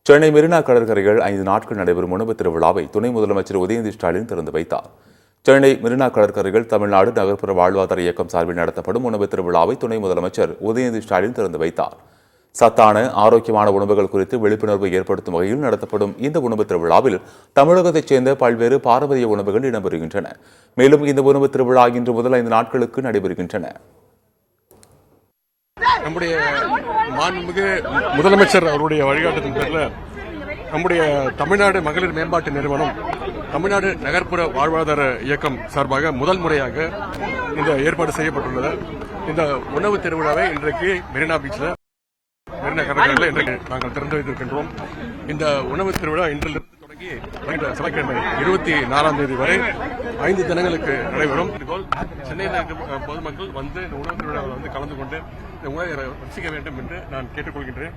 சென்னை மெரினா கடற்கரையில் 5 நாட்கள் நடைபெறும் உணவு திருவிழாவை துணை முதலமைச்சர் உதயநிதி ஸ்டாலின் திறந்து வைத்தார். சென்னை மெரினா கடற்கரையில் தமிழ்நாடு நகர்ப்புற வாழ்வாதார இயக்கம் சார்பில் நடத்தப்படும் உணவு திருவிழாவை துணை முதலமைச்சர் உதயநிதி ஸ்டாலின் திறந்து வைத்தார். சத்தான ஆரோக்கியமான உணவுகள் குறித்து விழிப்புணர்வு ஏற்படுத்தும் வகையில் நடத்தப்படும் இந்த உணவு திருவிழாவில் தமிழகத்தைச் சேர்ந்த பல்வேறு பாரம்பரிய உணவுகள் இடம்பெறுகின்றன. மேலும் இந்த உணவு திருவிழா இன்று முதல் 5 நாட்களுக்கு நடைபெறுகின்றன. நம்முடைய மாண்புமிகு முதலமைச்சர் அவருடைய வழிகாட்டுதலின் பேரில் நம்முடைய தமிழ்நாடு மகளிர் மேம்பாட்டு நிறுவனம் தமிழ்நாடு நகர்ப்புற வாழ்வாதார இயக்கம் சார்பாக முதல் முறையாக இந்த ஏற்பாடு செய்யப்பட்டுள்ளது. இந்த உணவு திருவிழாவை இன்றைக்கு மெரினா பீச்சில் மெரினா கடற்கரையில் இன்றைக்கு நாங்கள் திறந்து வைத்திருக்கின்றோம். இந்த உணவு திருவிழா இன்றிலிருந்து தொடங்கி சனிக்கிழமை 24ஆம் தேதி வரை 5 தினங்களுக்கு நடைபெறும். சென்னையில் இருக்கும் பொதுமக்கள் வந்து இந்த உணவு திருவிழாவில் கலந்து கொண்டு இந்த உணவை ரசிக்க வேண்டும் என்று நான் கேட்டுக்கொள்கின்றேன்.